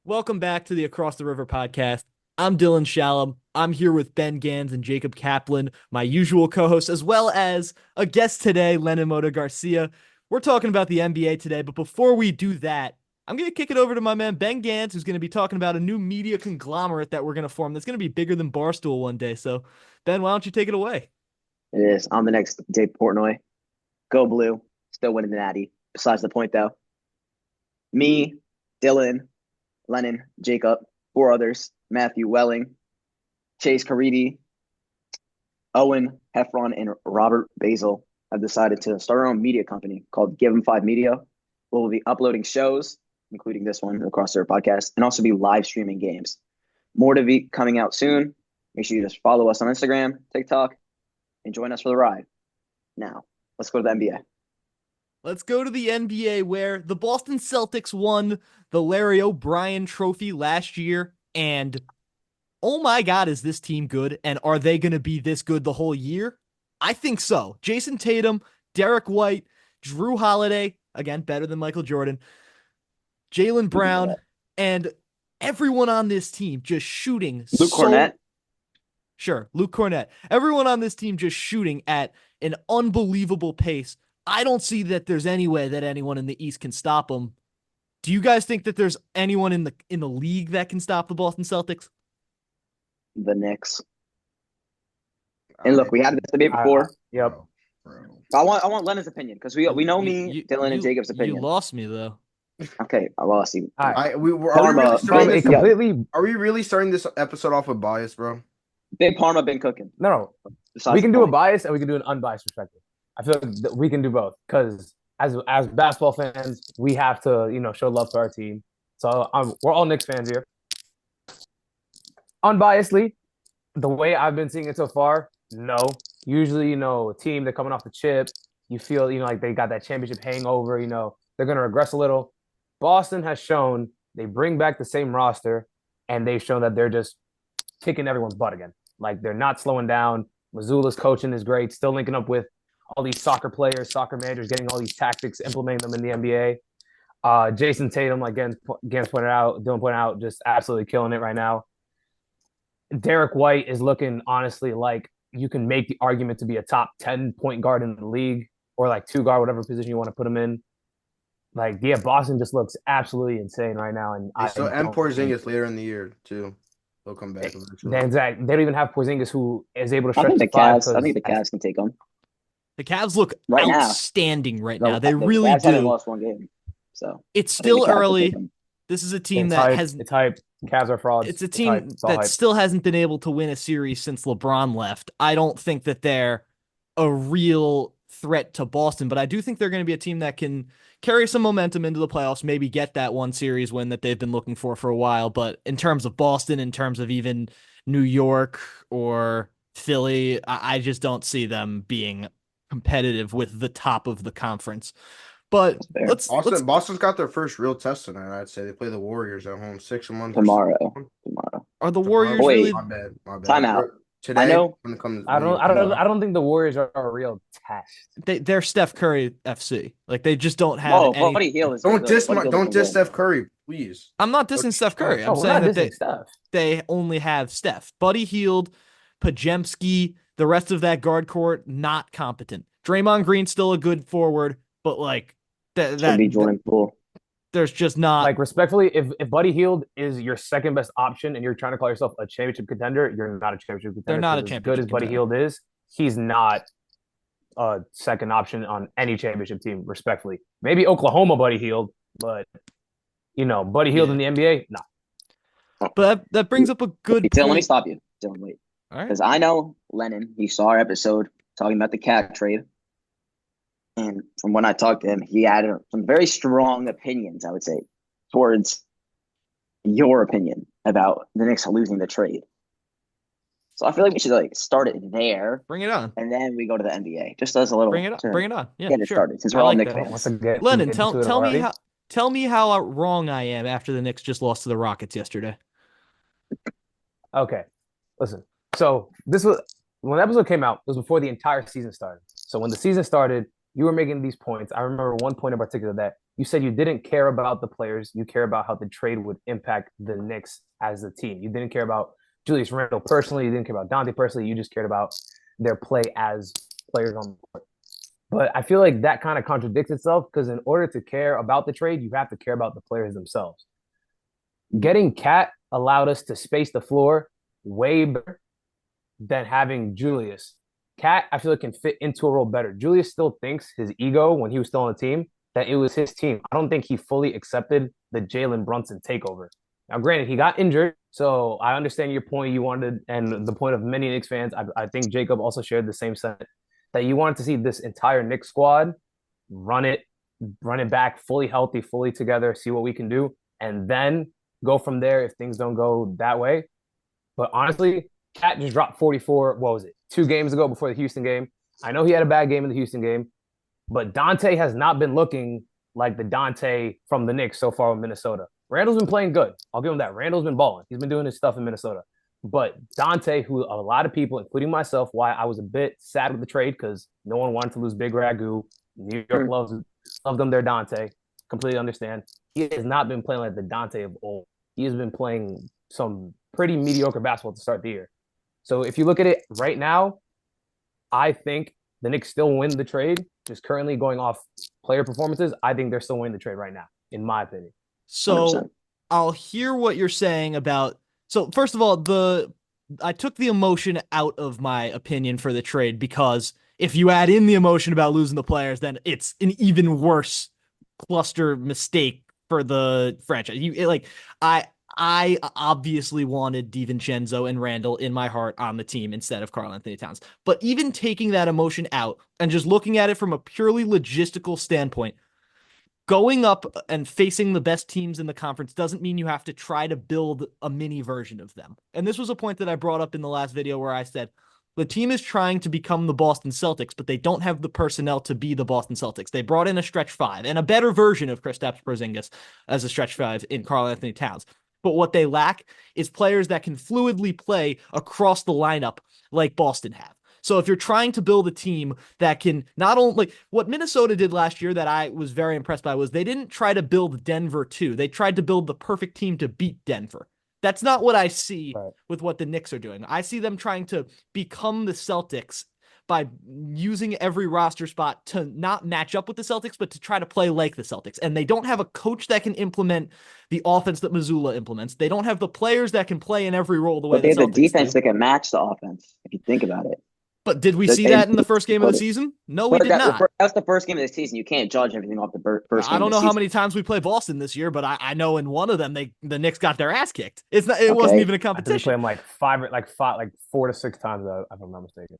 Welcome back to the Across the River podcast. I'm Dylan Shalom. I'm here with Ben Gans and Jacob Kaplan, my usual co-hosts, as well as a guest today, Lenin Mota Garcia. We're talking about the NBA today, but before we do that, I'm going to kick it over to my man Ben Gans, who's going to be talking about a new media conglomerate that we're going to form that's going to be bigger than Barstool one day. So, Ben, why don't you take it away? It is. I'm the next Dave Portnoy. Go blue. Still winning the Natty. Besides the point, though. Me, Dylan, Lennon, Jacob, four others, Matthew Welling, Chase Caridi, Owen Heffron, and Robert Basil have decided to start our own media company called Give 'em Five Media. We'll be uploading shows, including this one, Across Their Podcast, and also be live streaming games. More to be coming out soon. Make sure you just follow us on Instagram, TikTok, and join us for the ride. Now, let's go to the NBA. Let's go to the NBA where the Boston Celtics won the Larry O'Brien Trophy last year. And oh my God, is this team good? And are they going to be this good the whole year? I think so. Jason Tatum, Derek White, Drew Holiday, again, better than Michael Jordan, Jaylen Brown, and everyone on this team just shooting. Luke Cornett. Sure, Luke Cornett. Everyone on this team just shooting at an unbelievable pace. I don't see that there's any way that anyone in the East can stop them. Do you guys think that there's anyone in the league that can stop the Boston Celtics? The Knicks. And look, we had this debate before. Yep. I want Lennon's opinion because we know Dylan and Jacob's opinion. You lost me though. Okay, I lost you. All right. Are we really starting this episode off with bias, bro? Big Parma been cooking. No. We can do a bias and we can do an unbiased perspective. I feel like we can do both because as basketball fans, we have to show love to our team. So we're all Knicks fans here. Unbiasedly, the way I've been seeing it so far, no. Usually, a team they're coming off the chip, you feel like they got that championship hangover. They're gonna regress a little. Boston has shown they bring back the same roster, and they've shown that they're just kicking everyone's butt again. Like they're not slowing down. Mazzulla's coaching is great. Still linking up with all these soccer players, soccer managers, getting all these tactics, implementing them in the NBA. Jason Tatum, like Gans pointed out, Dylan pointed out, just absolutely killing it right now. Derek White is looking honestly like you can make the argument to be a top 10 point guard in the league or like two guard, whatever position you want to put him in. Like, yeah, Boston just looks absolutely insane right now. And Porzingis later in the year too. They'll come back eventually. Exactly. They don't even have Porzingis who is able to stretch I think the Cavs. I think the Cavs can take them. The Cavs look outstanding right now. They the really Cavs do. haven't lost one game, so it's still early. This is a team it's hype. Cavs are frauds. It's a team that still hasn't been able to win a series since LeBron left. I don't think that they're a real threat to Boston, but I do think they're going to be a team that can carry some momentum into the playoffs, maybe get that one series win that they've been looking for a while. But in terms of Boston, in terms of even New York or Philly, I just don't see them being competitive with the top of the conference. But Boston's got their first real test tonight. I'd say they play the Warriors at home 6 months tomorrow. Are the Warriors really? My bad. Time out. Today, I know. I don't think the Warriors are a real test. They're Steph Curry FC. Like they just don't have. Buddy Hield is don't diss Steph Curry, please. I'm not dissing Steph Curry. I'm saying that they only have Steph, Buddy Hield, Pajemski, the rest of that guard court not competent. Draymond Green's still a good forward, but like that be Jordan Poole. There's just not like respectfully, if Buddy Hield is your second best option and you're trying to call yourself a championship contender, you're not a championship contender. They're not a championship good as Buddy Hield is, he's not a second option on any championship team, respectfully. Maybe Oklahoma Buddy Hield, but Buddy Hield in the NBA, no. But that brings up a good Dylan, let me stop you. Dylan, wait. All right. Because I know Lennon, he saw our episode talking about the cat trade. And from when I talked to him, he had some very strong opinions, I would say, towards your opinion about the Knicks losing the trade. So I feel like we should start it there. Bring it on. And then we go to the NBA. Just as a little Bring it on. Yeah, get it started since we're all Knicks fans. Lennon, tell me how wrong I am after the Knicks just lost to the Rockets yesterday. Okay. Listen. So this was when the episode came out, it was before the entire season started. So when the season started, you were making these points. I remember one point in particular that you said you didn't care about the players. You care about how the trade would impact the Knicks as a team. You didn't care about Julius Randle personally. You didn't care about Dante personally. You just cared about their play as players on the court. But I feel like that kind of contradicts itself because in order to care about the trade, you have to care about the players themselves. Getting Cat allowed us to space the floor way better than having Julius. Cat, I feel like, can fit into a role better. Julius still thinks his ego when he was still on the team that it was his team. I don't think he fully accepted the Jalen Brunson takeover. Now, granted, he got injured, so I understand your point. You wanted, and the point of many Knicks fans, I think Jacob also shared the same sentiment, that you wanted to see this entire Knicks squad run it back fully healthy, fully together, see what we can do, and then go from there if things don't go that way. But honestly, Cat just dropped 44, what was it, 2 games ago before the Houston game. I know he had a bad game in the Houston game, but Dante has not been looking like the Dante from the Knicks so far with Minnesota. Randall's been playing good. I'll give him that. Randall's been balling. He's been doing his stuff in Minnesota. But Dante, who a lot of people, including myself, why I was a bit sad with the trade because no one wanted to lose Big Ragu. New York loves them their Dante. Completely understand. He has not been playing like the Dante of old. He has been playing some pretty mediocre basketball to start the year. So if you look at it right now, I think the Knicks still win the trade. Just currently going off player performances, I think they're still winning the trade right now, in my opinion. So 100%. I'll hear what you're saying about. So first of all, I took the emotion out of my opinion for the trade because if you add in the emotion about losing the players, then it's an even worse cluster mistake for the franchise. I obviously wanted DiVincenzo and Randall in my heart on the team instead of Karl-Anthony Towns. But even taking that emotion out and just looking at it from a purely logistical standpoint, going up and facing the best teams in the conference doesn't mean you have to try to build a mini version of them. And this was a point that I brought up in the last video where I said, the team is trying to become the Boston Celtics, but they don't have the personnel to be the Boston Celtics. They brought in a stretch five and a better version of Kristaps Porzingis as a stretch five in Karl-Anthony Towns. But what they lack is players that can fluidly play across the lineup like Boston have. So if you're trying to build a team that can not only, like what Minnesota did last year that I was very impressed by was they didn't try to build Denver too. They tried to build the perfect team to beat Denver. That's not what I see with what the Knicks are doing. I see them trying to become the Celtics by using every roster spot to not match up with the Celtics, but to try to play like the Celtics. And they don't have a coach that can implement the offense that Mazzulla implements. They don't have the players that can play in every role the way But they the have Celtics the defense do. that can match the offense, if you think about it. But did we see that in the first game of the season? No, we did not. That's the first game of the season. You can't judge everything off the first game. I don't know how many times we play Boston this year, but I know in one of them the Knicks got their ass kicked. It wasn't even a competition. They play them like 4 to 6 times, if I'm not mistaken.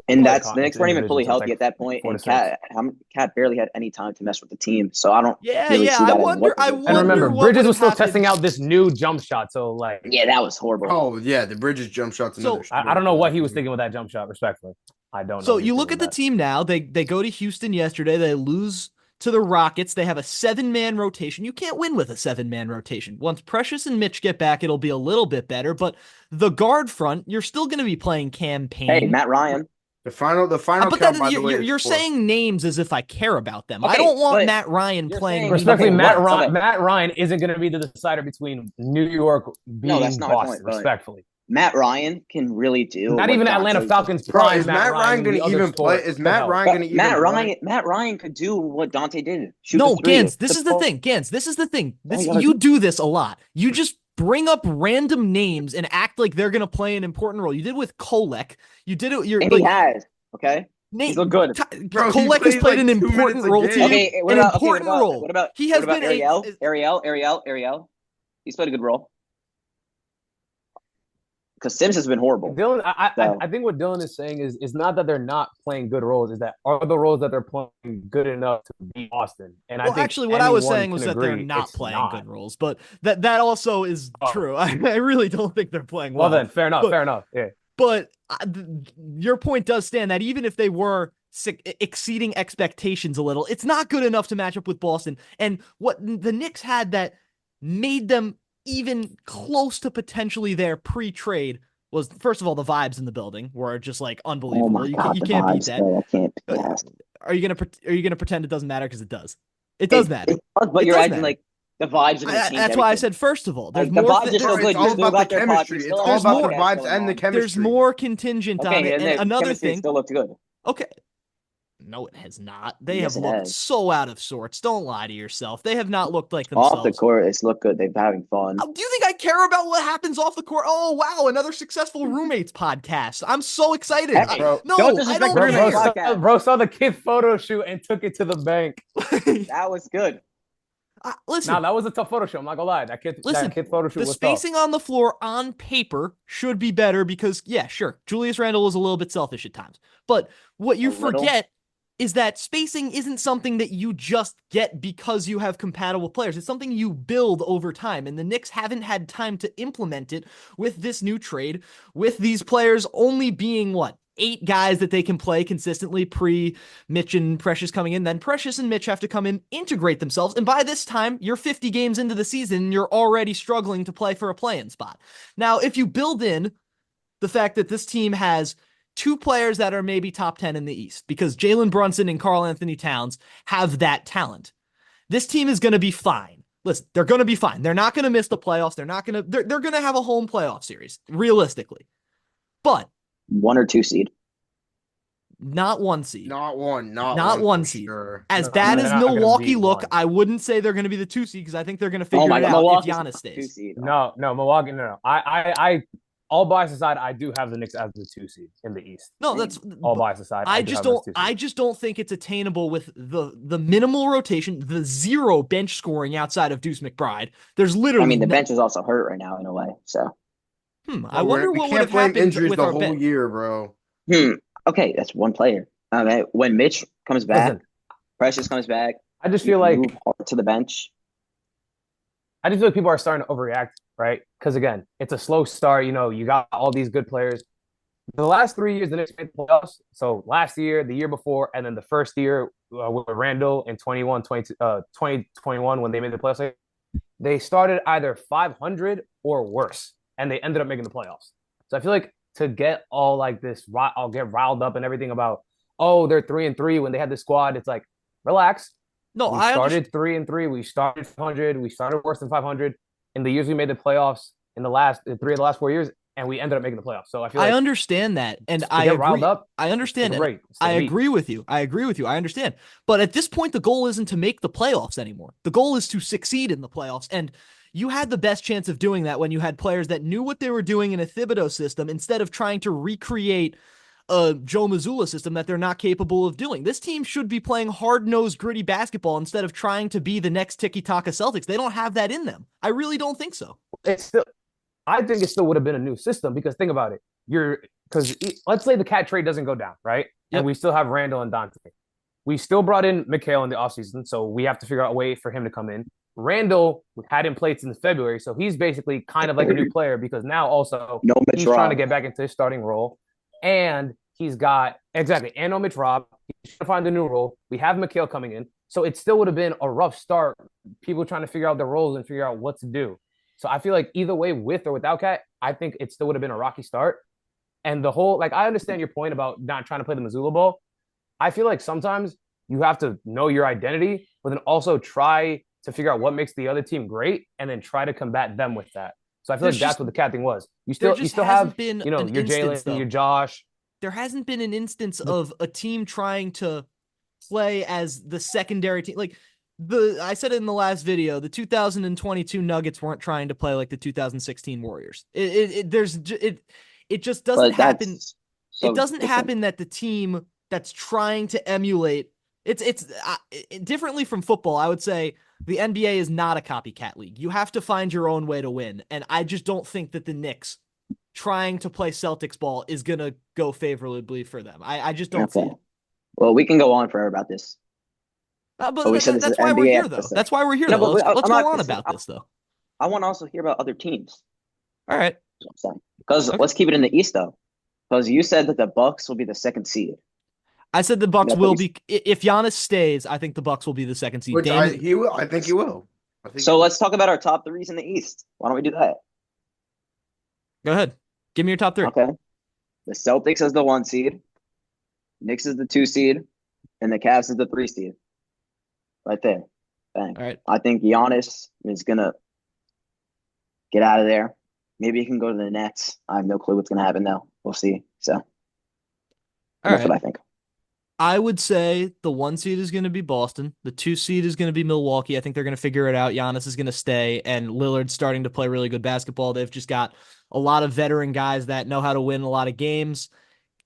And the Knicks weren't even fully healthy at that point, and Cat barely had any time to mess with the team. So I don't really see that. I wonder. And remember, Bridges was still testing out this new jump shot. So that was horrible. Oh yeah, the Bridges jump shot's another. So I don't know what he was thinking with that jump shot. Respectfully, I don't know. So you look at the team now. They go to Houston yesterday. They lose to the Rockets. They have a 7-man rotation. You can't win with a 7-man rotation. Once Precious and Mitch get back, it'll be a little bit better. But the guard front, you're still going to be playing campaign. Hey, Matt Ryan. The final but count, by the way, you're saying names as if I care about them. Okay, I don't want Matt Ryan playing. Respectfully, Matt Ryan isn't going to be the decider between New York being Boston. Respectfully, Matt Ryan can really do. Not even Atlanta Falcons prime. Is Matt Ryan going to even play? Is Matt Ryan going to even play? Matt Ryan could do what Dante did. No, Gans, this is the thing. Gans, this is the thing. You do this a lot. You just bring up random names and act like they're going to play an important role. You did with Kolek. You did it. He has. Okay. He's looked good. Kolek has played an important role to you. Okay, an important role. What about he has been Ariel? He's played a good role. Because Sims has been horrible. Dylan, I think what Dylan is saying is not that they're not playing good roles, is that are the roles that they're playing good enough to beat Boston? And I think actually what I was saying was that they're not playing good roles, but that also is true. I really don't think they're playing well. Well then, fair enough. Yeah. But your point does stand that even if they were exceeding expectations a little, it's not good enough to match up with Boston. And what the Knicks had that made them even close to potentially their pre-trade was, first of all, the vibes in the building were just like unbelievable. Oh my God, you can't beat that. Are you gonna pretend it doesn't matter? Because it does. It does matter. It does, but It you're does acting matter. like the vibes are going to change That's why I everything. said first of all, there's Like, the more. vibes are still Bro, good. it's You all still about the got their pod. You chemistry. still It's have all a about the podcast vibes going and the on. chemistry. There's more contingent on Okay, it. and And the another chemistry thing. still looked good. Okay. No, it has not. They Yes, have it looked has. so out of sorts. Don't lie to yourself. They have not looked like Off the themselves. court, it's looked good. They're having fun. Do you think I care about what happens off the court? Oh, wow, another successful roommates podcast. I'm so excited. Hey, Bro, No, don't I disrespect don't the bro, roommates care. podcast. bro saw the kid photo shoot and took it to the bank. That was good. Listen, Nah, that was a tough photo shoot. I'm not gonna lie. That kid photo shoot the was tough. spacing on the floor on paper should be better because, yeah, sure, Julius Randle is a little bit selfish at times. But what you A little? forget is that spacing isn't something that you just get because you have compatible players. It's something you build over time, and the Knicks haven't had time to implement it with this new trade, with these players only being, what, 8 guys that they can play consistently pre-Mitch and Precious coming in. Then Precious and Mitch have to come in, integrate themselves, and by this time, you're 50 games into the season, and you're already struggling to play for a play-in spot. Now, if you build in the fact that this team has 2 players that are maybe top 10 in the East because Jalen Brunson and Karl Anthony Towns have that talent. This team is going to be fine. Listen, they're going to be fine. They're not going to miss the playoffs. They're going to have a home playoff series, realistically. But 1 or 2 seed. not 1 seed. Not one. Not one for seed. sure. As No, bad they're as not gonna Milwaukee be look, one. I wouldn't say they're going to be the 2 seed because I think they're going to Oh figure my it God, out if Milwaukee's Giannis 2 stays. seed. No, Milwaukee. No. I all bias aside, I do have the Knicks as the 2 seed in the East. No, that's All bias aside. I do just have them as don't. 2 seed. I just don't think it's attainable with the minimal rotation, the 0 bench scoring outside of Deuce McBride. There's I literally. mean, the bench is also hurt right now in a way. So, I wonder We what would can't have blame happened injuries with the our whole bench. year, bro. okay, that's one player. Okay, when Mitch comes back, Listen, Precious comes back, I just you feel like move Hart to the bench. people are starting to overreact, right? Because again, it's a slow start. You got all these good players. The last 3 years, the Knicks made the playoffs. So last year, the year before, and then the first year with Randall in 2021 when they made the playoffs, they started either 500 or worse, and they ended up making the playoffs. So I feel like to get all like this, I'll get riled up and everything about, oh, they're 3-3 when they had the squad. It's like, relax. No, We I started 3-3. We started 500. We started worse than 500 in the years we made the playoffs in the last 3 of the last 4 years, and we ended up making the playoffs. So I feel like understand that, and to I get agree. riled up, I understand it's it. great. It's I the heat. agree with you. I understand. But at this point, the goal isn't to make the playoffs anymore. The goal is to succeed in the playoffs. And you had the best chance of doing that when you had players that knew what they were doing in a Thibodeau system instead of trying to recreate a Joe Mazzulla system that they're not capable of doing. This team should be playing hard-nosed, gritty basketball instead of trying to be the next tiki-taka Celtics. They don't have that in them. I really don't think so. I think it still would have been a new system because think about it. Because let's say the cat trade doesn't go down, right? Yep. And we still have Randall and Dante. We still brought in Mikhail in the offseason, so we have to figure out a way for him to come in. Randall hadn't played since February, so he's basically kind of like a new player because now also No Mitch he's Rob. trying to get back into his starting role. And he's got and no Mitch Rob. He's trying to find a new role. We have Mikhail coming in. So it still would have been a rough start. People trying to figure out their roles and figure out what to do. So I feel like either way, with or without Cat, I think it still would have been a rocky start. And the whole, like, I understand your point about not trying to play the Mazzulla ball. I feel like sometimes you have to know your identity, but then also try to figure out what makes the other team great and then try to combat them with that. So I feel like that's what the Cat thing was. You still have, been your Jalen, your Josh. There hasn't been an instance of a team trying to play as the secondary team. Like, I said it in the last video, the 2022 Nuggets weren't trying to play like the 2016 Warriors. It just doesn't happen. So it doesn't different. happen that the team that's trying to emulate it's differently from football. I would say the NBA is not a copycat league. You have to find your own way to win. And I just don't think that the Knicks trying to play Celtics ball is going to go favorably for them. I just don't see it. Well, we can go on forever about this. But we said that's this is why NBA we're here, though. episode. That's why we're here, No, though. but Let's go on about this, though. I want to also hear about other teams. All right. Because let's keep it in the East, though. Because you said that the Bucks will be the 2nd seed. I said the Bucks will be. If Giannis stays, I think the Bucks will be the 2nd seed. Which he will. I think he will. So let's talk about our top 3s in the East. Why don't we do that? Go ahead. Give me your top 3. Okay. The Celtics is the 1 seed. Knicks is the 2 seed. And the Cavs is the 3 seed. Right there. Bang. All right. I think Giannis is gonna get out of there. Maybe he can go to the Nets. I have no clue what's gonna happen though. We'll see. So All that's right. what I think. I would say the 1 seed is going to be Boston. The 2 seed is going to be Milwaukee. I think they're going to figure it out. Giannis is going to stay, and Lillard's starting to play really good basketball. They've just got a lot of veteran guys that know how to win a lot of games.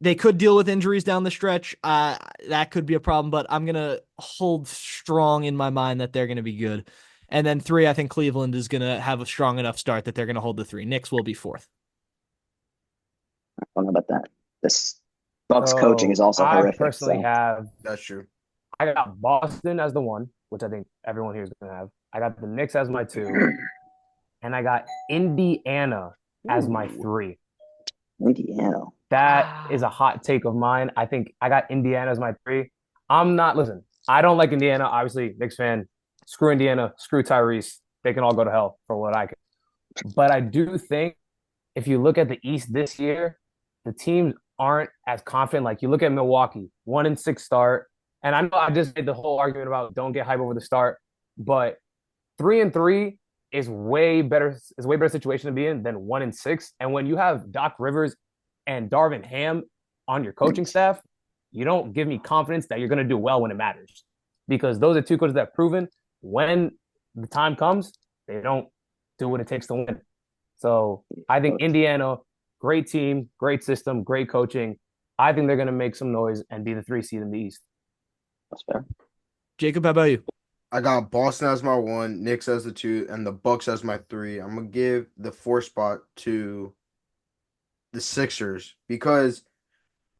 They could deal with injuries down the stretch. That could be a problem, but I'm going to hold strong in my mind that they're going to be good. And then 3, I think Cleveland is going to have a strong enough start that they're going to hold the 3. Knicks will be 4th. I don't know about that. This Bucks coaching is also I horrific. personally So have That's true. I got Boston as the 1, which I think everyone here is going to have. I got the Knicks as my 2, and I got Indiana as my 3. Indiana. That is a hot take of mine. I think I got Indiana as my 3. Listen, I don't like Indiana. Obviously, Knicks fan. Screw Indiana. Screw Tyrese. They can all go to hell for what I can. But I do think if you look at the East this year, the teams aren't as confident. Like you look at Milwaukee, 1-6 start. And I know I just made the whole argument about don't get hype over the start, but 3-3 is way better. Is a way better situation to be in than 1-6. And when you have Doc Rivers and Darvin Ham on your coaching staff, you don't give me confidence that you're going to do well when it matters, because those are 2 coaches that have proven when the time comes, they don't do what it takes to win. So I think Indiana, great team, great system, great coaching. I think they're going to make some noise and be the 3 seed in the East. That's fair. Jacob, how about you? I got Boston as my 1, Knicks as the 2, and the Bucks as my 3. I'm gonna give the 4 spot to the Sixers because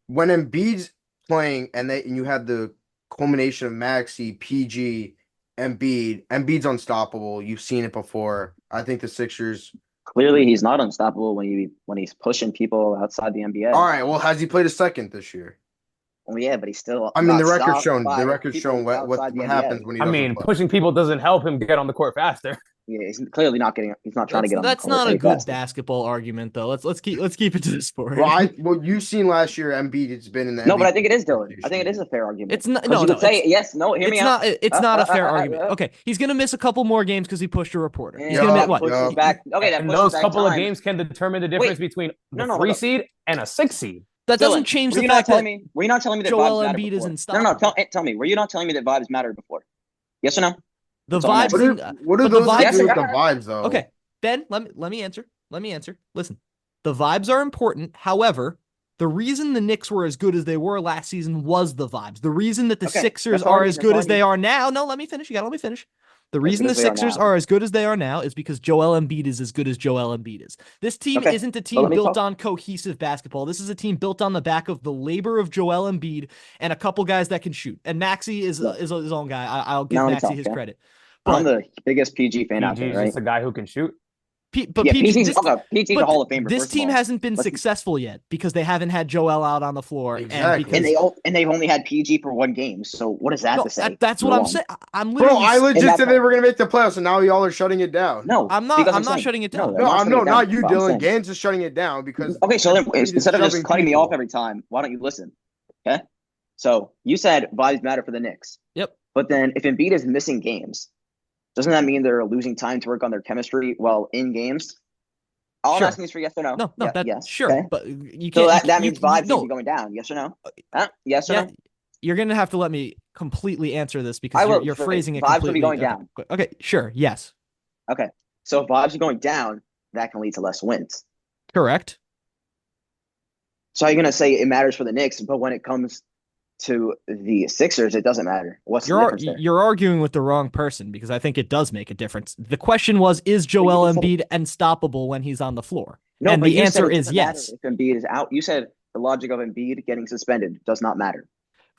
when Embiid's playing and you have the culmination of Maxey, PG, Embiid's unstoppable. You've seen it before. I think the Sixers. Clearly, he's not unstoppable when he's pushing people outside the NBA. All right. Well, has he played a second this year? Well, yeah, but he's still. I mean, the not record's stopped shown. by The record's people shown what outside the NBA. happens when he I doesn't mean, play. pushing people doesn't help him get on the court faster. Yeah, he's clearly not getting. He's not trying to get on. That's the court not a any good faster. basketball argument, though. Let's keep it to the sport. Well, you've seen last year Embiid has been in the No, but I MVP think it is, Dylan. I conversation. think it is a fair argument. It's not. 'Cause No, you no. could say yes. No, hear me It's out. not. It's not a fair argument. Okay, he's gonna miss a couple more games because he pushed a reporter. He's Yeah, gonna that miss what? pushes back. Okay, that And pushes those back couple of time. games can determine the difference between the No, 3 hold up. seed and a 6 seed. That doesn't Dylan, change were the you not fact telling that me? Were you not telling me that Joel vibes mattered Embiid is before? unstoppable. Tell me. Were you not telling me that vibes mattered before? Yes or no? the That's all I'm vibes. asking. What do but the those vibes- have to do with the Yes, vibes, though? Okay, Ben, let me answer. Listen, the vibes are important. However, the reason the Knicks were as good as they were last season was the vibes. The reason that the Okay, Sixers that's all I are need, as that's good all I as they need. are now. No, let me finish. You gotta let me finish. The reason good the as they are Sixers now. are as good as they are now is because Joel Embiid is as good as Joel Embiid is. This team Okay, isn't a but team let me built talk. on cohesive basketball. This is a team built on the back of the labor of Joel Embiid and a couple guys that can shoot. And Maxey is Look, his own guy. I'll give now let me Maxey talk, his okay? credit. I'm But the biggest PG fan out PG there, is right? just a guy who can shoot. but Yeah, PG, PG's PG's a but Hall of Famer. this First team of all, hasn't been Let's- successful yet because they haven't had Joel out on the floor, Exactly. and they've only had PG for 1 game. So what does that no, to say? that's what Number I'm one. saying. I'm Bro, literally. I legit that's said they were gonna make the playoffs, and now y'all are shutting it down. No, I'm not. because I'm not saying- shutting it down. No, I'm shutting it down, not you, but I'm Dylan. saying- Gans is shutting it down because Okay, so then Embiid is instead of just shoving cutting me people. off every time, why don't you listen? Okay. So you said vibes matter for the Knicks, Yep. but then if Embiid is missing games, doesn't that mean they're losing time to work on their chemistry while in games? All Sure. I'm asking is for yes or no. No, Yeah, that yes. sure, Okay. but you So can't. that means vibes no, should be going down. Yes or no? Yes or yeah, no? you're gonna have to let me completely answer this because I will. you're So phrasing it vibes will completely. be going okay. down. Okay, sure, yes, Okay. So if vibes are going down, that can lead to less wins. correct. So you're gonna say it matters for the Knicks, but when it comes to the Sixers, it doesn't matter. What's the difference there? You're arguing with the wrong person because I think it does make a difference. The question was, is Joel you said- Embiid unstoppable when he's on the floor? No, and but the you said answer it is doesn't matter yes. if Embiid is out, you said the logic of Embiid getting suspended does not matter.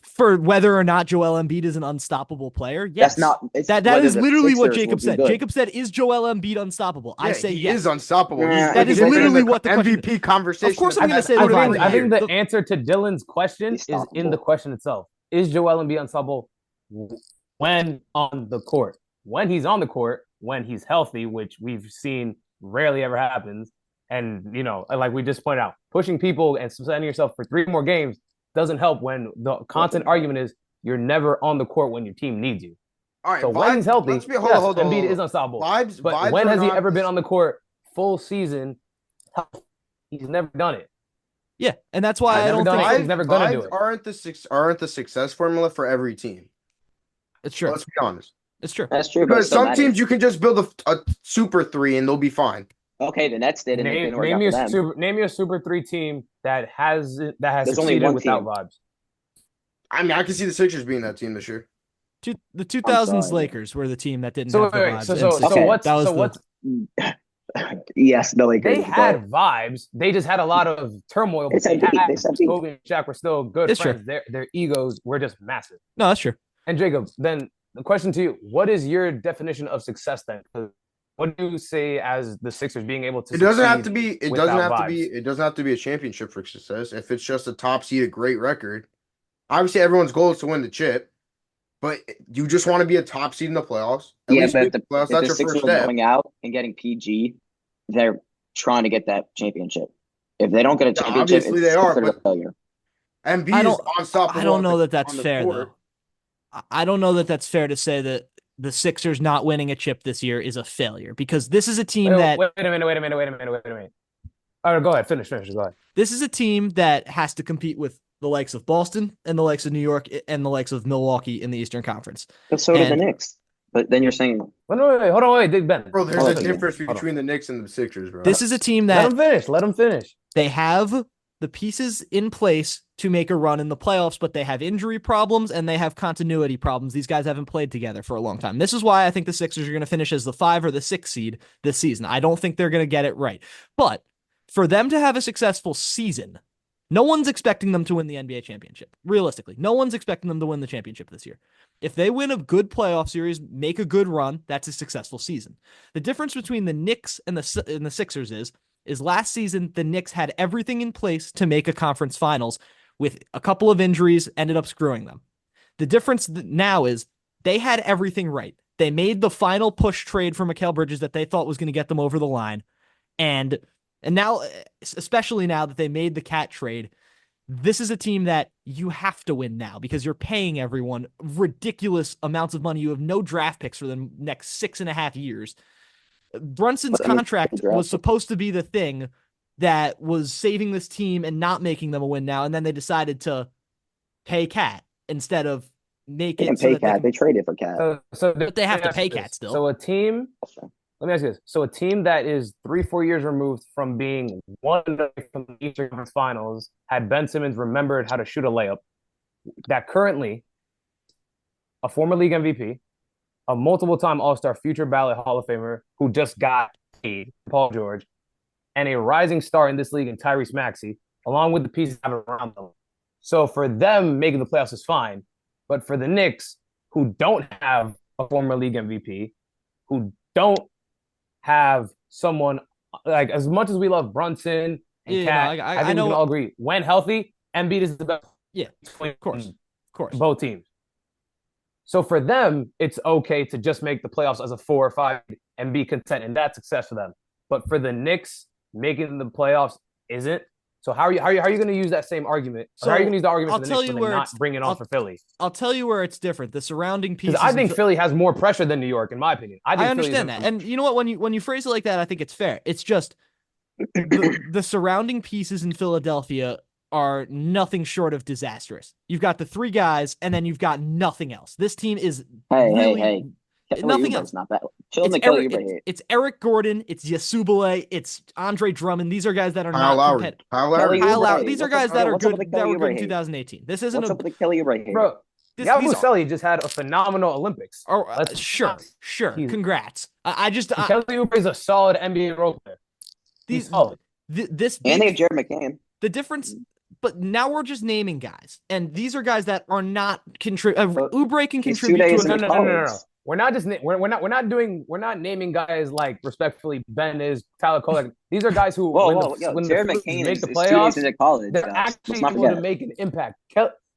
For whether or not Joel Embiid is an unstoppable player, yes. That's not. It's That whether is the literally what Sixers Jacob will be said. good. Jacob said, "Is Joel Embiid unstoppable?" I Yeah, say he yes. is unstoppable. Nah, That is because they're in literally what the question MVP is. conversation. Of course I'm has gonna say been the going vibes for I think years. the answer to Dylan's question He's is in the stoppable. question itself. Is Joel Embiid unstoppable when on the court? When he's on the court, when he's healthy, which we've seen rarely ever happens. And, like we just pointed out, pushing people and suspending yourself for 3 more games doesn't help when the constant argument is you're never on the court when your team needs you. All right, So when he's healthy, Let's be yes, hold on, Embiid is unstoppable. Vibes, But vibes when are has he not ever been this- on the court full season healthy? He's never done it. Yeah, and that's why He's I never don't done think it. He's never gonna do vibes it. aren't the success formula for every team. it's true. Let's be honest. It's true. That's true, but it Because still some matters. teams you can just build a super three and they'll be fine. Okay, the Nets did, and it didn't work Name out me for them. name me a Super 3 team that has There's only succeeded one without team. vibes. I mean, I can see the Sixers being that team this year. The 2000s sorry. Lakers were the team that didn't So have the wait, vibes. so and so, succeeded. so what's That was so the- what's Yes, the Lakers. they had vibes. They just had a lot of turmoil. They said beat. They said beat. Kobe and Shaq were still good It's friends. Their egos were just massive. No, that's true. And Jacob, then the question to you: what is your definition of success then? What do you say as the Sixers being able to? It doesn't have to succeed be. It without doesn't have to vibes? be. It doesn't have to be a championship for success. If it's just a top seed, a great record. Obviously, everyone's goal is to win the chip, but you just want to be a top seed in the playoffs. At Yeah, least but make the playoffs. if That's the your Sixers first are step. going out and getting PG, they're trying to get that championship. If they don't get a championship, obviously it's they are, considered but- a failure. Embiid I is don't- unstoppable. I don't on know the- that that's on the fair, court. though. I don't know that that's fair to say that the Sixers not winning a chip this year is a failure, because this is a team that Wait a minute. All right, go ahead. Finish. Go ahead. this is a team that has to compete with the likes of Boston and the likes of New York and the likes of Milwaukee in the Eastern Conference. But so did the And- Knicks. But then you're saying Wait, hold on, Big Ben. Bro, there's Hold a on. difference Hold on. between the Knicks and the Sixers, bro. This is a team Let that him finish. Let him finish. they have the pieces in place to make a run in the playoffs, but they have injury problems and they have continuity problems. These guys haven't played together for a long time. This is why I think the Sixers are going to finish as the 5 or the 6 seed this season. I don't think they're going to get it right. But for them to have a successful season, no one's expecting them to win the NBA championship. Realistically, no one's expecting them to win the championship this year. If they win a good playoff series, make a good run, that's a successful season. The difference between the Knicks and the Sixers is last season, the Knicks had everything in place to make a conference finals. With a couple of injuries, ended up screwing them. The difference now is they had everything right. They made the final push trade for Mikal Bridges that they thought was going to get them over the line. And now, especially now that they made the Cat trade, this is a team that you have to win now because you're paying everyone ridiculous amounts of money. You have no draft picks for the next 6.5 years. Brunson's But, I mean, contract draft was pick. supposed to be the thing that was saving this team and not making them a win now. And then they decided to pay Cat instead of make they it can so pay that they Cat. can, They traded for Cat. But they have let to me pay ask you Cat this. still. So a team. Let me ask you this. So a team that is 3-4 years removed from being one from the Eastern Conference Finals had Ben Simmons remembered how to shoot a layup. That currently a former league MVP, a multiple-time All-Star, future ballot Hall of Famer who just got paid, Paul George, and a rising star in this league in Tyrese Maxey, along with the pieces around them. So for them, making the playoffs is fine. But for the Knicks, who don't have a former league MVP, who don't have someone like, as much as we love Brunson and Yeah, Cat, no, I I think know- we can all agree when healthy, Embiid is the best. Yeah, of course. Both teams. So for them, it's okay to just make the playoffs as a 4 or 5 and be content, and that's success for them. But for the Knicks, making the playoffs isn't. So how are you going to use that same argument? So, how are you going to use the argument I'll for the tell Knicks you when where they not it's- bring it on I'll- for Philly? I'll tell you where it's different. The surrounding pieces. Because I think of- Philly has more pressure than New York, in my opinion. I think understand Philly's that. And you know what? When you phrase it like that, I think it's fair. It's just the surrounding pieces in Philadelphia are nothing short of disastrous. You've got the 3 guys, and then you've got nothing else. This team is really Hey. Kelly nothing Oubre's else. not bad. Chill in It's the Kelly Eric, Oubre hate. it's Eric Gordon, it's Yasubale, it's Andre Drummond. These are guys that are Kyle not Lowry. competitive. Kyle Lowry. Kelly Kyle Oubre. Lowry. These are What's up- guys that are what's up good. with the That Kelly were good Oubre in hate? 2018. This isn't What's a up with the Kelly Oubre hate? Bro, this, Yavuz Selly just had a phenomenal Olympics. sure. He's- Congrats. I just Kelly Oubre is a solid NBA role player. He's these solid. this And they big- have Jared McCann. the difference. But now we're just naming guys, and these are guys that are not contribute. But Oubre can he's 2 contribute days to in an college. We're not just we're not naming guys like, respectfully, Ben is, Tyler Kolek. These are guys who when Jared the McCain make is the 2 days playoffs, into college. they're Let's actually not able to forget. make an impact.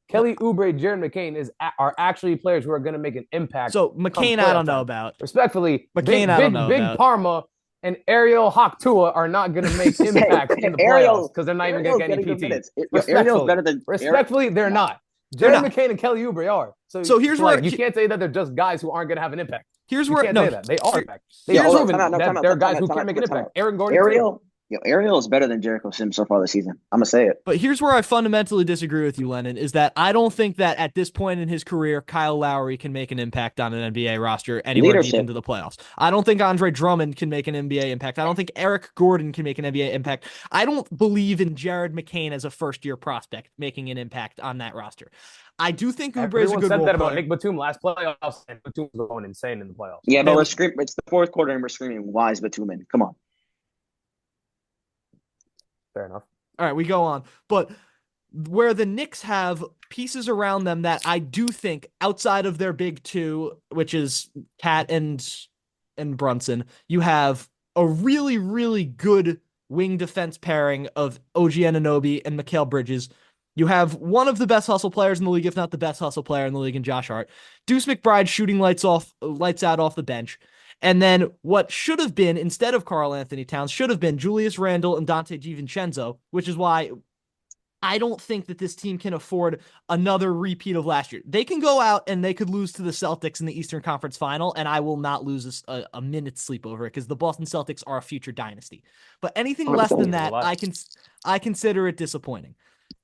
Kelly Oubre, Jared McCain are actually players who are going to make an impact. So McCain, I don't know about. Respectfully, McCain, I don't know Big about. Parma and Ariel Haktua are not going to make impacts in the playoffs because they're not even going to get any Ariel's getting good PT. minutes. Ariel's better than Respectfully, they're not. Jared not. McCain and Kelly Oubre are. So here's like, where you can't say that they're just guys who aren't going to have an impact. here's You where can't no say that. They are impact. They've Yeah, hold on, proven time out, no, that time out, they're time guys out, who time can out, make time an out, time impact. out. Aaron Gordon too. Ariel is better than Jericho Sims so far this season. I'm gonna say it. But here's where I fundamentally disagree with you, Lennon, is that I don't think that at this point in his career, Kyle Lowry can make an impact on an NBA roster anywhere deep Leadership. into the playoffs. I don't think Andre Drummond can make an NBA impact. I don't think Eric Gordon can make an NBA impact. I don't believe in Jared McCain as a first-year prospect making an impact on that roster. I do think Oubre is a Everyone good said role that about player. Nick Batum last playoffs, and Batum was going insane in the playoffs. Yeah, but Hey, we're screaming. It's the fourth quarter, and we're screaming, "Why is Batuman?" Come on. Fair enough. All right, we go on. But where the Knicks have pieces around them that I do think, outside of their big two, which is Cat and Brunson, you have a really, really good wing defense pairing of OG Anunoby and Mikal Bridges. You have one of the best hustle players in the league, if not the best hustle player in the league, in Josh Hart. Deuce McBride shooting lights out off the bench. And then what should have been, instead of Karl Anthony Towns, should have been Julius Randle and Dante DiVincenzo, which is why I don't think that this team can afford another repeat of last year. They can go out and they could lose to the Celtics in the Eastern Conference Final, and I will not lose a minute's sleep over it because the Boston Celtics are a future dynasty. But anything less than that, I consider it disappointing.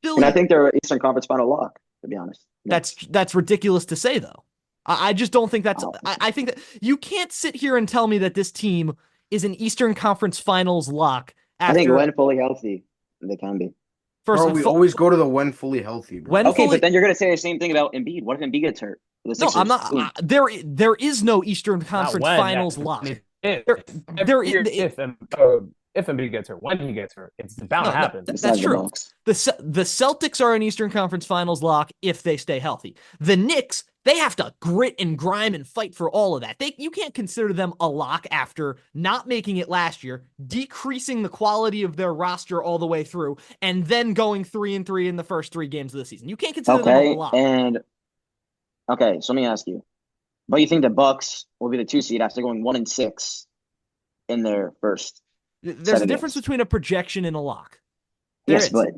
Philly, And I think they're an Eastern Conference Final lock, to be honest. that's ridiculous to say, though. I just don't think that's. I think that you can't sit here and tell me that this team is an Eastern Conference Finals lock. I think when fully healthy, they can be. First, Bro, we always go to the when fully healthy, bro. Okay, but then you're gonna say the same thing about Embiid. What if Embiid gets hurt? No, I'm not. There is no Eastern Conference Finals lock. If Embiid gets hurt, when he gets hurt, it's bound to happen. That's true. The Celtics are an Eastern Conference Finals lock if they stay healthy. The Knicks, they have to grit and grime and fight for all of that. You can't consider them a lock after not making it last year, decreasing the quality of their roster all the way through, and then going 3-3 in the first 3 games of the season. You can't consider them a lock. So let me ask you. But you think the Bucks will be the 2 seed after going 1-6 in their first? There's a difference between a projection and a lock. Yes, but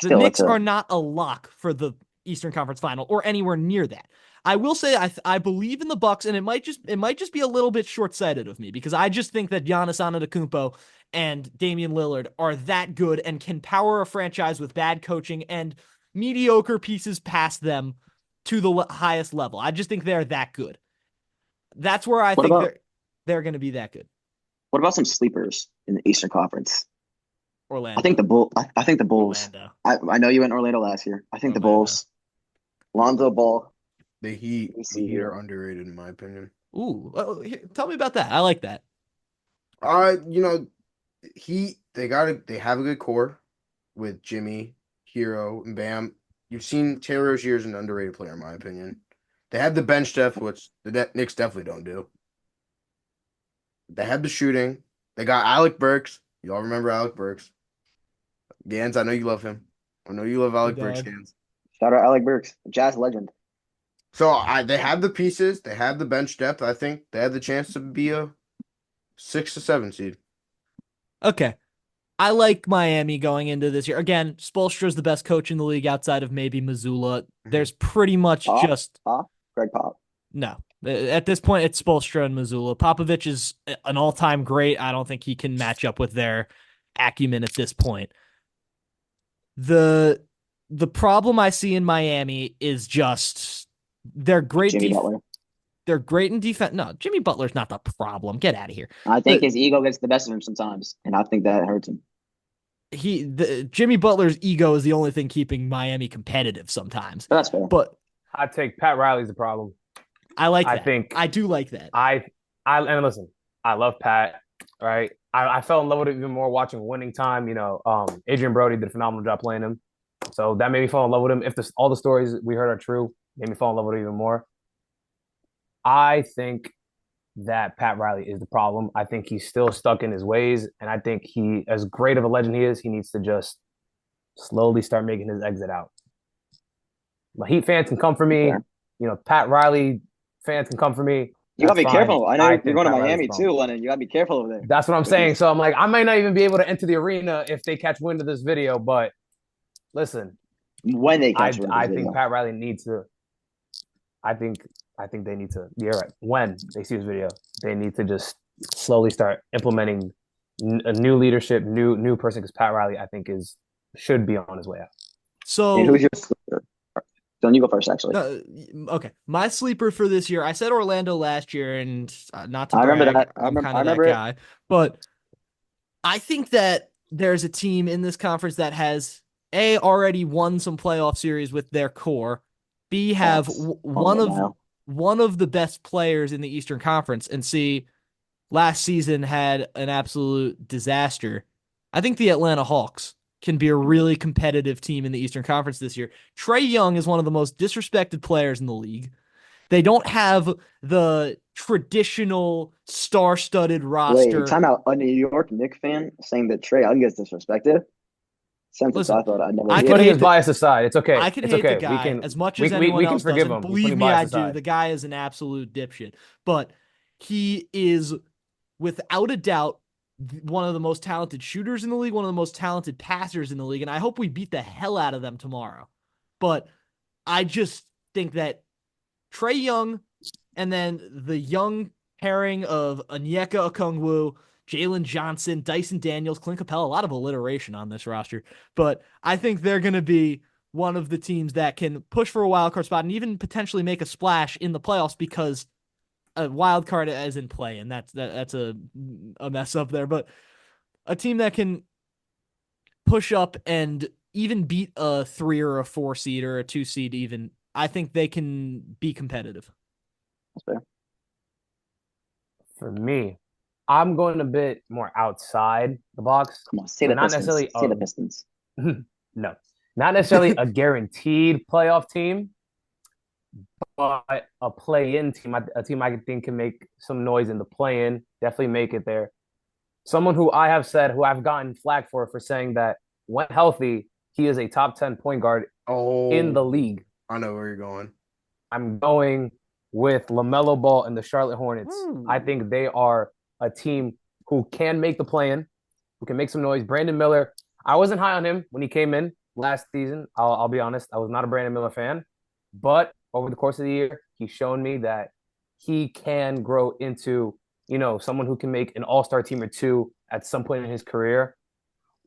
the Knicks are not a lock for the Eastern Conference Final or anywhere near that. I will say I believe in the Bucks, and it might just be a little bit short-sighted of me because I just think that Giannis Antetokounmpo and Damian Lillard are that good and can power a franchise with bad coaching and mediocre pieces past them to the highest level. I just think they're that good. That's where I think they're going to be that good. What about some sleepers in the Eastern Conference? Orlando. I think the Bulls. I know you went Orlando last year. I think the Bulls. Lonzo Ball. The Heat are underrated in my opinion. Ooh, tell me about that. I like that. Heat, they have a good core with Jimmy, Hero, and Bam. You've seen Taylor Rozier is an underrated player in my opinion. They have the bench depth, which the Knicks definitely don't do. They have the shooting. They got Alec Burks. Y'all remember Alec Burks? Gans, I know you love him. I know you love Alec Burks, Gans. Shout out Alec Burks, Jazz legend. So they have the pieces. They have the bench depth. I think they have the chance to be a 6 to 7 seed. Okay. I like Miami going into this year. Again, Spoelstra's the best coach in the league outside of maybe Missoula. There's pretty much Greg Pop. No. At this point, it's Spoelstra and Missoula. Popovich is an all-time great. I don't think he can match up with their acumen at this point. The problem I see in Miami is just they're great. They're great in defense. No, Jimmy Butler's not the problem. Get out of here. I think his ego gets the best of him sometimes, and I think that hurts him. Jimmy Butler's ego is the only thing keeping Miami competitive sometimes. That's fair. But I take Pat Riley's the problem. I do like that. And listen, I love Pat, right? I fell in love with it even more watching Winning Time. Adrian Brody did a phenomenal job playing him. So that made me fall in love with him. If all the stories we heard are true, made me fall in love with it even more. I think that Pat Riley is the problem. I think he's still stuck in his ways. And I think as great of a legend he is, he needs to just slowly start making his exit out. But Heat fans can come for me. Okay. Pat Riley fans can come for me. You gotta be careful. I know you're going to Miami too, Lennon. You gotta be careful over there. That's what I'm saying. So I'm like, I might not even be able to enter the arena if they catch wind of this video. But listen, when they I catch wind of I this think video. Pat Riley needs to. I think they need to. You're right. When they see this video, they need to just slowly start implementing a new leadership, new person. Because Pat Riley, I think, should be on his way out. And So who's your sleeper? Don't you go first, actually? okay, my sleeper for this year, I said Orlando last year, and not to I remember brag, that. I'm kind I of that remember it. guy, but I think that there's a team in this conference that has A, already won some playoff series with their core, B, have Facts. one of the best players in the Eastern Conference, and C, last season had an absolute disaster. I think the Atlanta Hawks can be a really competitive team in the Eastern Conference this year. Trae Young is one of the most disrespected players in the league. They don't have the traditional star-studded Wait, roster. time out. A New York Knicks fan saying that Trae Young gets disrespected. Sentence Listen, I thought I'd never I He's could hear. putting his hate the bias aside. It's okay. I could It's hate the okay. We guy can as much we as we, anyone we can else forgive does, and him. He's believe putting me, bias I do. aside. The guy is an absolute dipshit, but he is without a doubt one of the most talented shooters in the league, one of the most talented passers in the league, and I hope we beat the hell out of them tomorrow. But I just think that Trae Young and then the young pairing of Onyeka Okongwu, Jalen Johnson, Dyson Daniels, Clint Capella, a lot of alliteration on this roster. But I think they're going to be one of the teams that can push for a wild card spot and even potentially make a splash in the playoffs because a wild card is in play, and that's a mess up there. But a team that can push up and even beat a 3 or a 4 seed or a 2 seed even, I think they can be competitive. That's fair. For me, I'm going a bit more outside the box. Come on, say So the not Pistons. necessarily Say the Pistons. no, not necessarily a guaranteed playoff team, but a play-in team, a team I think can make some noise in the play-in, definitely make it there. Someone who I have said, who I've gotten flack for saying that when healthy, he is a top 10 point guard in Oh, the league. I know where you're going. I'm going with LaMelo Ball and the Charlotte Hornets. I think they are a team who can make the play-in, who can make some noise. Brandon Miller, I wasn't high on him when he came in last season. I'll be honest. I was not a Brandon Miller fan. But over the course of the year, he's shown me that he can grow into, someone who can make an all-star team or two at some point in his career.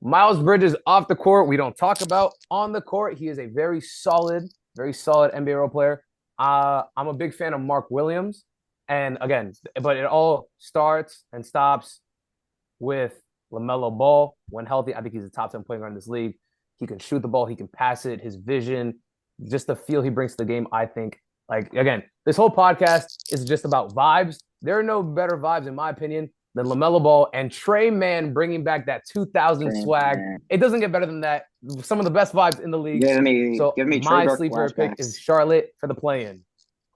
Miles Bridges off the court, we don't talk about. On the court, he is a very solid NBA role player. I'm a big fan of Mark Williams. And again, but it all starts and stops with LaMelo Ball. When healthy, I think he's a top 10 point guard in this league. He can shoot the ball, he can pass it, his vision, just the feel he brings to the game, I think. Like, again, this whole podcast is just about vibes. There are no better vibes, in my opinion, than LaMelo Ball and Trey Mann bringing back that 2000 swag. It doesn't get better than that. Some of the best vibes in the league. Give me my Trey Burke sleeper pick flashbacks. is Charlotte for the play-in.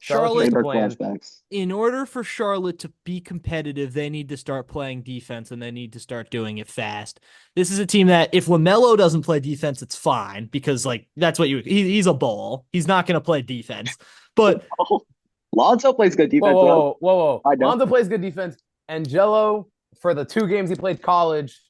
Trey Charlotte, Burke flashbacks. in order for Charlotte to be competitive, they need to start playing defense and they need to start doing it fast. This is a team that if LaMelo doesn't play defense, it's fine because that's what he's a ball. He's not going to play defense. But Lonzo plays good defense. Whoa. Lonzo plays good defense. Angelo, for the 2 games he played college,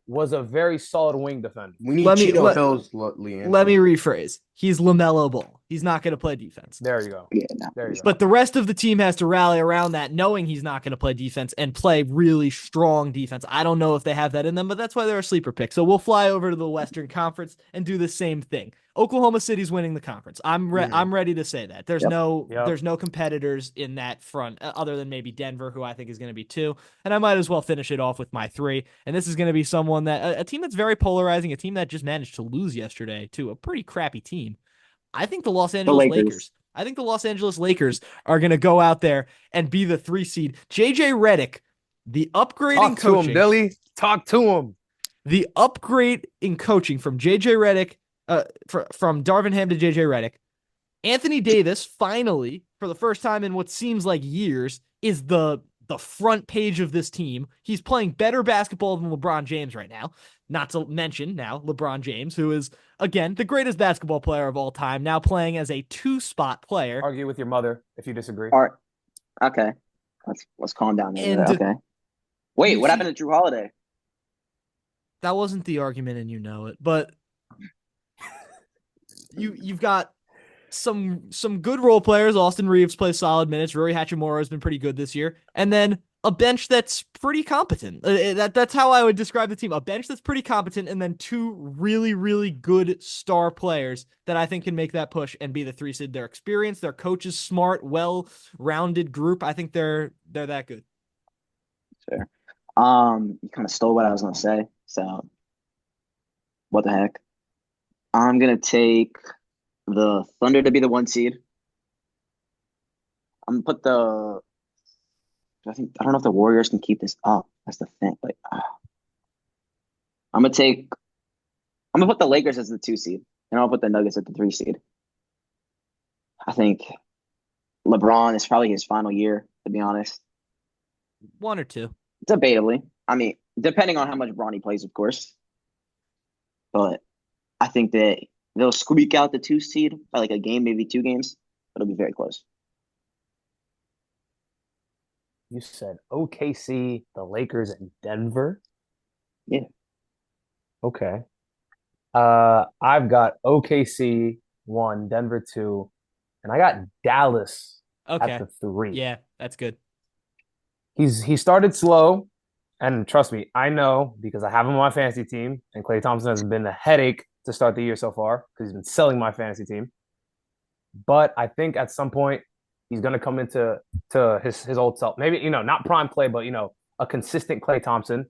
was a very solid wing defender. We need Cheeto Hills, Leanne. Let me rephrase. He's LaMelo Ball. He's not going to play defense. There you go. Yeah, no. There you go. But the rest of the team has to rally around that, knowing he's not going to play defense and play really strong defense. I don't know if they have that in them, but that's why they're a sleeper pick. So we'll fly over to the Western Conference and do the same thing. Oklahoma City's winning the conference. I'm ready to say that. There's no competitors in that front other than maybe Denver, who I think is going to be 2. And I might as well finish it off with my 3. And this is going to be someone that a team that's very polarizing, a team that just managed to lose yesterday to a pretty crappy team. I think the Los Angeles Lakers. I think the Los Angeles Lakers are going to go out there and be the 3 seed. JJ Redick, the upgrade in coaching. Talk to him, Billy. Talk to him. The upgrade in coaching from JJ Redick, from Darvin Ham to JJ Redick. Anthony Davis, finally, for the first time in what seems like years, is the front page of this team. He's playing better basketball than LeBron James right now. Not to mention now LeBron James, who is, again, the greatest basketball player of all time, now playing as a 2-spot player. Argue with your mother if you disagree. All right. Okay. Let's calm down there. Okay. Wait, what happened to Drew Holiday? That wasn't the argument, and you know it. But you've got some good role players. Austin Reeves plays solid minutes. Rory Hachimura has been pretty good this year, and then a bench that's pretty competent. That's how I would describe the team. A bench that's pretty competent, and then two really really good star players that I think can make that push and be the 3 seed. Their experience, their coach is smart, well-rounded group. I think they're that good. Fair. You kind of stole what I was gonna say. So what the heck? I'm gonna take the Thunder to be the 1 seed. I'm gonna put the. I don't know if the Warriors can keep this up. That's the thing. Like, I'm gonna take. I'm gonna put the Lakers as the 2 seed, and I'll put the Nuggets at the 3 seed. I think LeBron is probably his final year, to be honest. 1 or 2. Debatably. I mean, depending on how much Bronny plays, of course. But I think that they'll squeak out the 2 seed by like a game, maybe 2 games. But it'll be very close. You said OKC, the Lakers, and Denver. Yeah. Okay. I've got OKC 1, Denver 2, and I got Dallas Okay. at the 3. Yeah, that's good. He started slow, and trust me, I know because I have him on my fantasy team, and Klay Thompson has been a headache to start the year so far because he's been selling my fantasy team. But I think at some point he's going to come into his old self. Maybe not prime Klay, but a consistent Klay Thompson.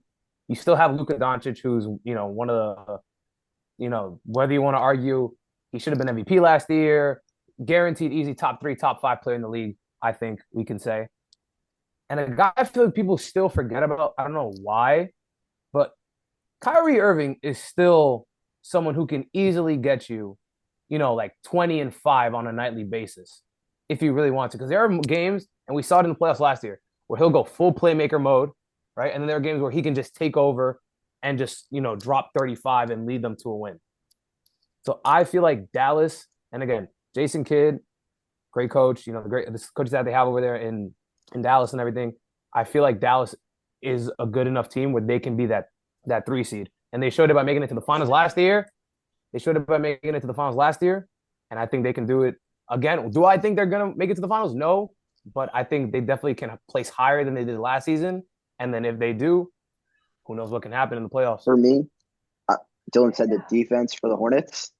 You still have Luka Doncic, who's one of the whether you want to argue he should have been MVP last year, guaranteed easy top 3, top 5 player in the league. I think we can say. And a guy I feel like people still forget about, I don't know why, but Kyrie Irving is still someone who can easily get you, like 20 and 5 on a nightly basis if you really want to. Because there are games, and we saw it in the playoffs last year, where he'll go full playmaker mode, right? And then there are games where he can just take over and just, drop 35 and lead them to a win. So I feel like Dallas, and again, Jason Kidd, great coach, the coaches that they have over there in Dallas and everything. I feel like Dallas is a good enough team where they can be that 3 seed. And they showed it by making it to the finals last year. And I think they can do it again. Do I think they're going to make it to the finals? No. But I think they definitely can place higher than they did last season. And then if they do, who knows what can happen in the playoffs. For me, Dylan said the defense for the Hornets.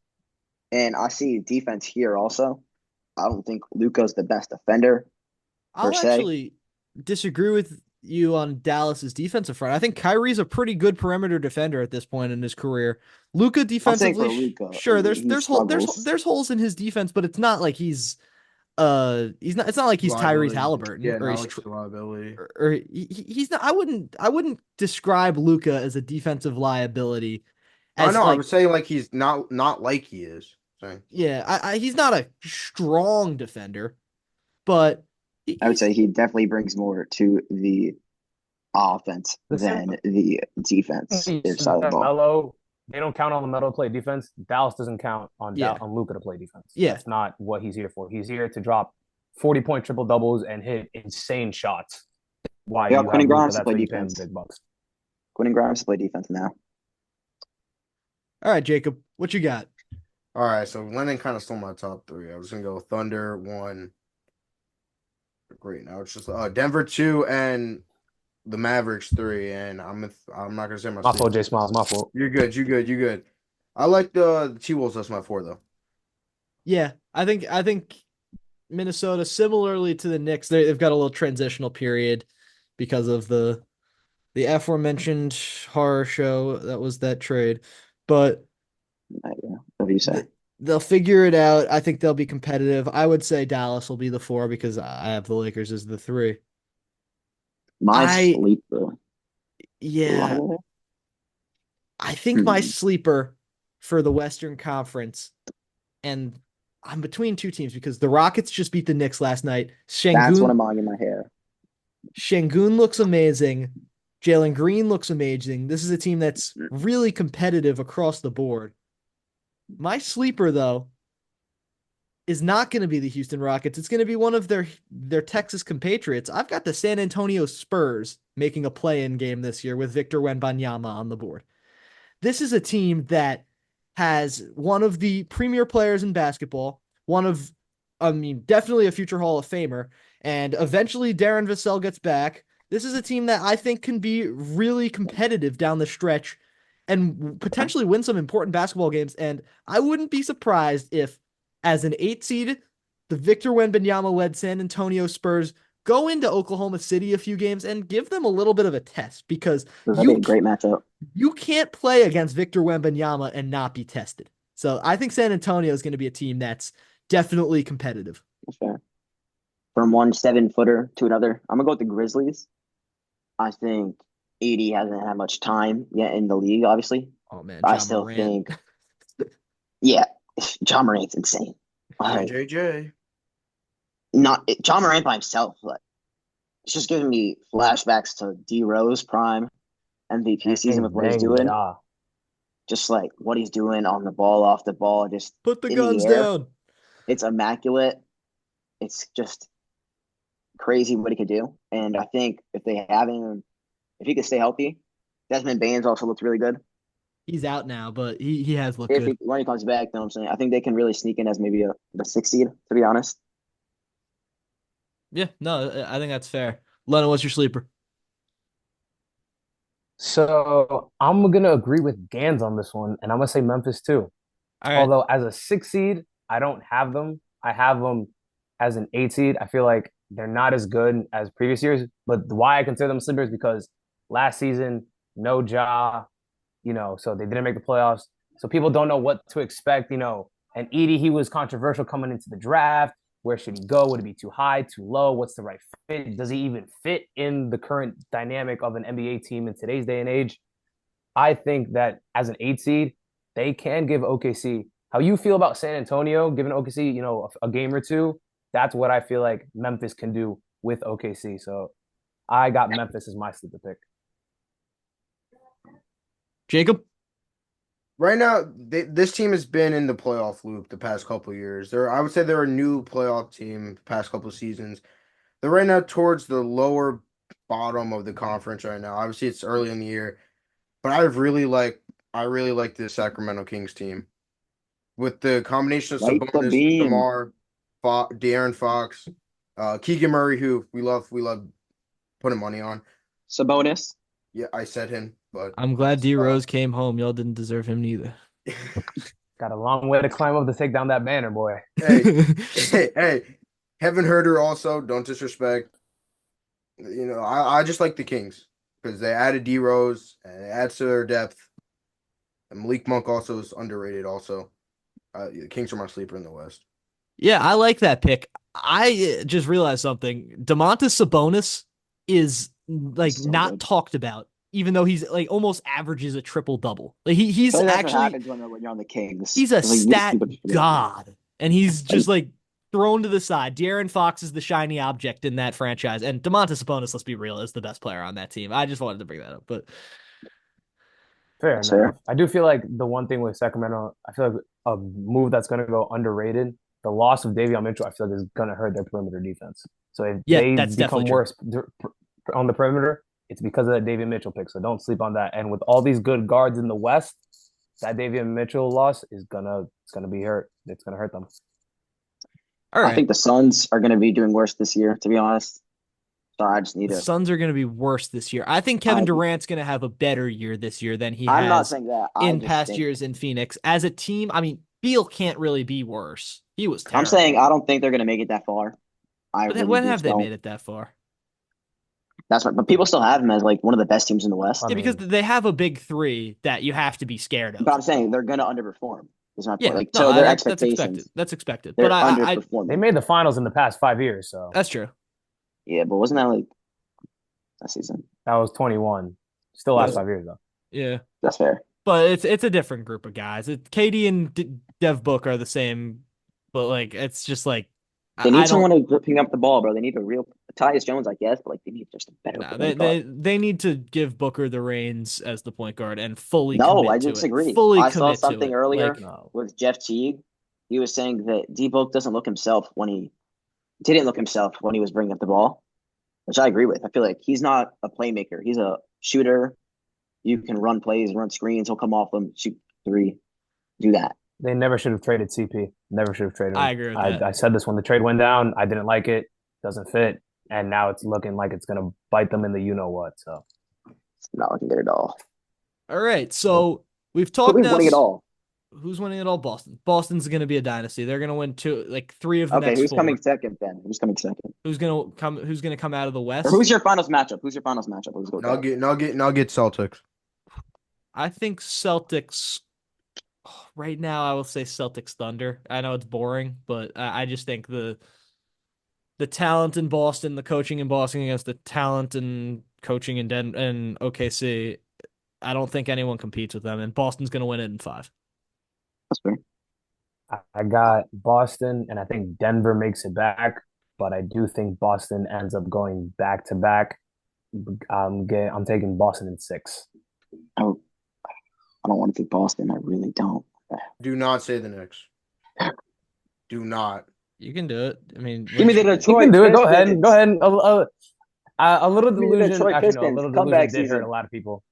And I see defense here also. I don't think Luka's the best defender. I'll actually disagree with you on Dallas's defensive front. I think Kyrie's a pretty good perimeter defender at this point in his career. Luka defensively, sure, there's holes in his defense, but it's not like he's it's not like he's Tyrese Halliburton. Yeah, not like liability. Or he's not. I wouldn't describe Luka as a defensive liability. I know. I would say like he's not like he is. Sorry. Yeah, he's not a strong defender, but I would say he definitely brings more to the offense than the defense side of the ball. Melo, they don't count on the Melo to play defense. Dallas doesn't count on Luka to play defense. Yeah. That's not what he's here for. He's here to drop 40-point triple doubles and hit insane shots. Why? Yeah, Quentin Grimes to play defense. Big bucks. Quentin Grimes to play defense now. All right, Jacob, what you got? All right, so Lennon kind of stole my top 3. I was gonna go Thunder 1. Great. Now it's just Denver 2 and the Mavericks 3. And I'm not gonna say my fault, Jay Smiles. My fault. You're good. I like the T-Wolves. That's my 4 though. Yeah, I think Minnesota, similarly to the Knicks, they've got a little transitional period because of the aforementioned horror show that was that trade, but what do you say? They'll figure it out. I think they'll be competitive. I would say Dallas will be the 4 because I have the Lakers as the 3. My sleeper. Yeah. I think my sleeper for the Western Conference, and I'm between 2 teams because the Rockets just beat the Knicks last night. That's what I'm on in my hair. Şengün looks amazing. Jalen Green looks amazing. This is a team that's really competitive across the board. My sleeper, though, is not going to be the Houston Rockets. It's going to be one of their Texas compatriots. I've got the San Antonio Spurs making a play-in game this year with Victor Wembanyama on the board. This is a team that has one of the premier players in basketball, definitely a future Hall of Famer, and eventually Darren Vassell gets back. This is a team that I think can be really competitive down the stretch and potentially win some important basketball games. And I wouldn't be surprised if, as an 8 seed, the Victor Wembanyama led San Antonio Spurs go into Oklahoma City a few games and give them a little bit of a test because That'd be a great matchup. you can't play against Victor Wembanyama and not be tested. So I think San Antonio is going to be a team that's definitely competitive. That's fair. From one 7-footer to another, I'm gonna go with the Grizzlies. I think AD hasn't had much time yet in the league, obviously. Oh man, I Ja still Morant. think, yeah, John Morant's insane. Like, JJJ. John Morant by himself, like, it's just giving me flashbacks to D Rose prime MVP season with what he's doing. Ja. Just like what he's doing on the ball, off the ball, just Put the in guns the air. down. It's immaculate. It's just crazy what he could do. And I think if he could stay healthy, Desmond Baines also looks really good. He's out now, but he has looked good. When he comes back, you know what I'm saying? I think they can really sneak in as maybe the 6 seed, to be honest. Yeah, no, I think that's fair. Leno, what's your sleeper? So I'm gonna agree with Gans on this one, and I'm gonna say Memphis too. All right. Although as a 6 seed, I don't have them. I have them as an 8 seed. I feel like they're not as good as previous years. But why I consider them sleepers because last season, no Ja, so they didn't make the playoffs. So people don't know what to expect, And Edie, he was controversial coming into the draft. Where should he go? Would it be too high, too low? What's the right fit? Does he even fit in the current dynamic of an NBA team in today's day and age? I think that as an 8 seed, they can give OKC how you feel about San Antonio, giving OKC, a game or two. That's what I feel like Memphis can do with OKC. So I got Memphis as my sleeper pick. Jacob? Right now, this team has been in the playoff loop the past couple of years. I would say they're a new playoff team the past couple of seasons. They're right now towards the lower bottom of the conference right now. Obviously, it's early in the year, but I really like the Sacramento Kings team with the combination of Sabonis, DeMar, De'Aaron Fox, Keegan Murray, who we love putting money on. Sabonis. Yeah, I said him, but I'm glad D Rose came home. Y'all didn't deserve him neither. Got a long way to climb up to take down that banner, boy. Hey, Kevin Herter also, don't disrespect. I just like the Kings because they added D Rose and it adds to their depth. And Malik Monk also is underrated. Also, the Kings are my sleeper in the West. Yeah, I like that pick. I just realized something. Domantas Sabonis is So not good. talked about, even though he's almost averages a triple double. He's So that's actually what happens when you're on the Kings. he's a stat people just forget. god, and he's just thrown to the side. De'Aaron Fox is the shiny object in that franchise, and Domantas Sabonis, let's be real, is the best player on that team. I just wanted to bring that up, but Fair enough. I do feel like the one thing with Sacramento, I feel like a move that's going to go underrated, the loss of Davion Mitchell, I feel like is going to hurt their perimeter defense. So if they that's become worse on the perimeter, it's because of that Davion Mitchell pick. So don't sleep on that. And with all these good guards in the West, that Davion Mitchell loss is gonna be hurt. It's gonna hurt them. All right. I think the Suns are going to be doing worse this year, to be honest. So I just need The Suns are going to be worse this year. I think Kevin Durant's going to have a better year this year than he I'm not has saying that. in past years in Phoenix. As a team, Beal can't really be worse. He was terrible. I'm saying I don't think they're going to make it that far. When have they made it that far? That's right. But people still have him as one of the best teams in the West. Yeah, because they have a big three that you have to be scared of. But I'm saying they're going to underperform. Is my point. Yeah, their expectations. That's expected. They're But underperforming. They made the finals in the past 5 years, so that's true. Yeah, but wasn't that that season? That was 21. Still last 5 years though. Yeah, that's fair. But it's a different group of guys. KD and Dev Book are the same, but it's just they need someone to pick up the ball, bro. They need a real Tyus Jones, I guess, but they need just a better. They need to give Booker the reins as the point guard and fully. No, I disagree. I saw something earlier with Jeff Teague. He was saying that D Book doesn't look himself when he didn't look himself when he was bringing up the ball, which I agree with. I feel like he's not a playmaker. He's a shooter. You can run plays, run screens. He'll come off them, shoot three. do that. They never should have traded CP. Never should have traded I him. agree with I, that. I said this when the trade went down. I didn't like it. Doesn't fit. And now it's looking like it's gonna bite them in the you know what. So It's not looking good at all. All right, nope. so we've talked Who's now. winning it all? Who's winning it all? Boston. Boston's going to be a dynasty. They're going to win three of the Okay, next who's coming four. second then? Who's coming second? Who's going to come out of the Or West? who's your finals matchup? Who's your finals matchup? Let's go with that. Nugget, Celtics. I think Celtics. Right now, I will say Celtics Thunder. I know it's boring, but I just think the talent in Boston, the coaching in Boston against the talent and coaching in and OKC. I don't think anyone competes with them, and Boston's going to win it in 5. That's fair. I got Boston, and I think Denver makes it back. But I do think Boston ends up going back to back. I'm taking Boston in 6. Oh, I don't want to take Boston. I really don't. Do not say the Knicks. Do not. You can do it. I mean, Give me the You Detroit can do it. Go ahead. Pistons. Go ahead. A little Give me the delusion. Detroit Actually, no, a Pistons. little Comeback delusion did hurt season. a lot of people.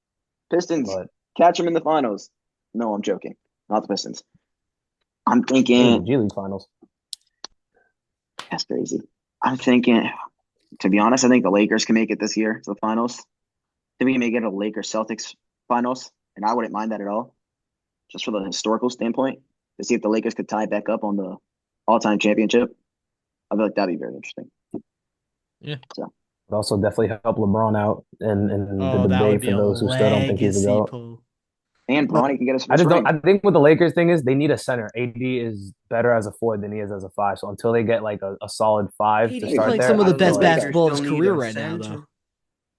Pistons. But Catch them in the finals. No, I'm joking. Not the Pistons. I'm in the thinking G League finals. that's crazy. I'm thinking, to be honest, I think the Lakers can make it this year to the finals. I think we can make it a Lakers Celtics finals, and I wouldn't mind that at all, just for the historical standpoint, to see if the Lakers could tie back up on the all-time championship. I feel like that'd be very interesting. Yeah. So But also definitely help LeBron out in the Oh, that would debate be for a those who still don't think he's the legacy GOAT. pull. and Bronny can get us I first just don't. ring. I think what the Lakers thing is, they need a center. AD is better as a 4 than he is as a 5. So until they get like a solid 5 to AD's start playing there, some of I the feel best like basketball of his Still need career a right now, center. though.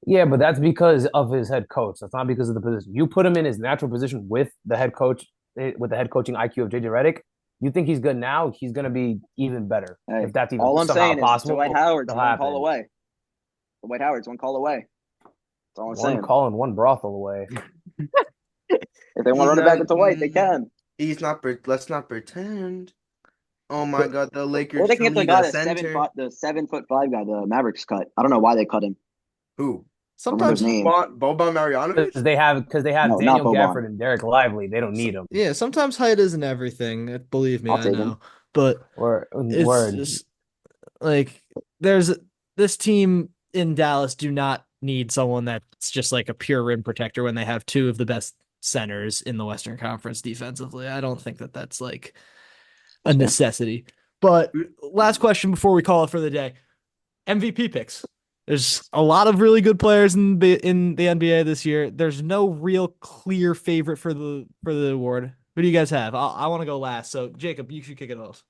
yeah, but that's because of his head coach. That's not because of the position. You put him in his natural position with the head coach, with the head coaching IQ of JJ Redick. You think he's good now? He's going to be even better Hey, if that's even all I'm somehow saying is possible. Dwight Howard's It'll one call happen. away. Dwight Howard's one call away. That's all I'm One saying. call and one brothel away. If they want to He's run it back not. with Dwight, they can. He's not. Let's not pretend. Oh my God, the Or Lakers they can still get the need guy a that's center. the 7'5" guy, the Mavericks cut. I don't know why they cut him. Who? I don't remember his Sometimes, name. Boban Marjanovic? Because they have No, not Daniel Boban. Gafford and Derek Lively. They don't need him. yeah, sometimes height isn't everything. Believe me, I'll I take him. know. But it's Word. just like there's this team in Dallas do not need someone that's just like a pure rim protector when they have 2 of the best centers in the Western Conference defensively. I don't think that that's like a That's fair. necessity. But last question before we call it for the day. MVP picks. There's a lot of really good players in the NBA this year. There's no real clear favorite for the award. Who do you guys have? I want to go last. So Jacob, you should kick it off.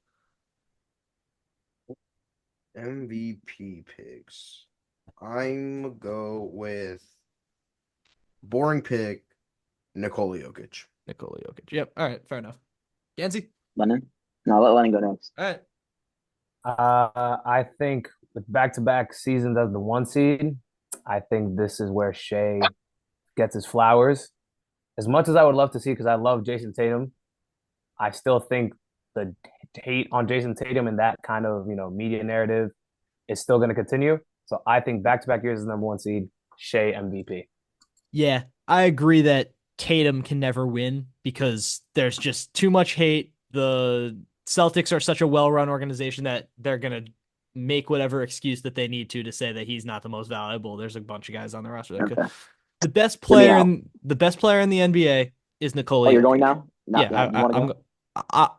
MVP picks. I'm go with boring pick, Nikola Jokic. Nikola Jokic. Yep. All right. Fair enough. Gansey. Lennon? No, let Lennon go next. All right. I think with back-to-back seasons as the 1 seed, I think this is where Shea gets his flowers. As much as I would love to see, because I love Jason Tatum, I still think the hate on Jason Tatum and that kind of media narrative is still going to continue. So I think back-to-back years as number 1 seed, Shea MVP. Yeah, I agree that Tatum can never win because there's just too much hate. The Celtics are such a well-run organization that they're gonna make whatever excuse that they need to say that he's not the most valuable. There's a bunch of guys on the roster that could. Okay. The best Hear me player out. in the best player in the NBA is Nikola Oh, you're Jokic. going now? Yeah, You want to I'm. go?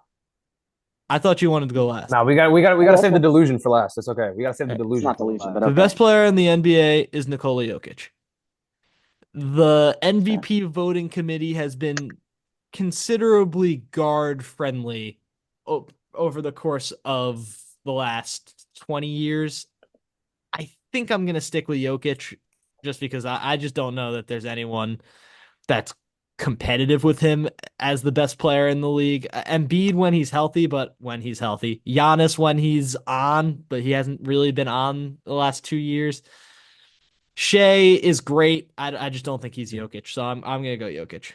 I thought you wanted to go last. Now we got to save the delusion for last. It's okay. We got to save the Right. It's delusion not for delusion, last. but The okay. best player in the NBA is Nikola Jokic. The MVP voting committee has been considerably guard friendly over the course of the last 20 years. I think I'm going to stick with Jokic just because I just don't know that there's anyone that's competitive with him as the best player in the league. Embiid when he's healthy, but when he's healthy. Giannis when he's on, but he hasn't really been on the last 2 years. Shea is great. I just don't think he's Jokic, so I'm gonna go Jokic.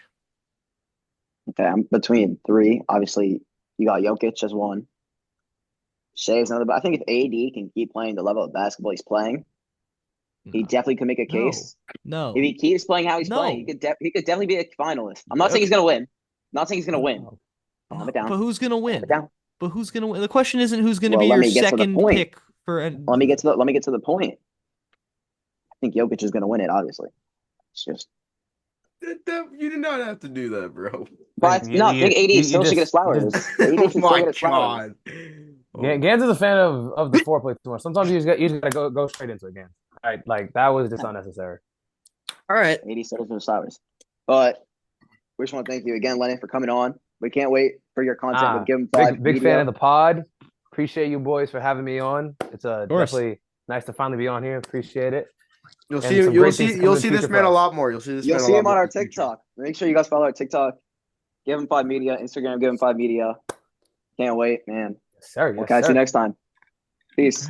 Okay, I'm between 3. Obviously, you got Jokic as 1. Shea is another, but I think if AD can keep playing the level of basketball he's playing, he No, definitely could make a case. no, If he keeps playing how he's playing, no. he could definitely be a finalist. I'm not saying he's gonna win. I'm not saying he's gonna win. Calm it down. But who's gonna Calm win? it down. But who's gonna win? The question isn't who's gonna Well, be let your me get to the second point. pick for. Let me get to the point. I think Jokic is going to win it. Obviously, it's just. You did not have to do that, bro. But You- no, I think AD you still should get his flowers. just- AD Oh should still my get his flowers. god. Oh. Gans is a fan of the foreplay too much. Sometimes you just gotta go straight into it, Gans. Right, like that was just unnecessary. All right. AD still gets his flowers. But we just want to thank you again, Lennon, for coming on. We can't wait for your content with Give 'em Five. Big fan of the pod. Appreciate you boys for having me on. It's course. definitely nice to finally be on here. Appreciate it. You'll And see some you'll great see things coming you'll in the see this future man for a us. lot more. You'll see this You'll man a see lot him on more our in the future. TikTok. Make sure you guys follow our TikTok. Give 'em 5 Media, Instagram, Give 'em 5 Media. Can't wait, man. Yes, sir. We'll Yes, catch sir. you next time. Peace.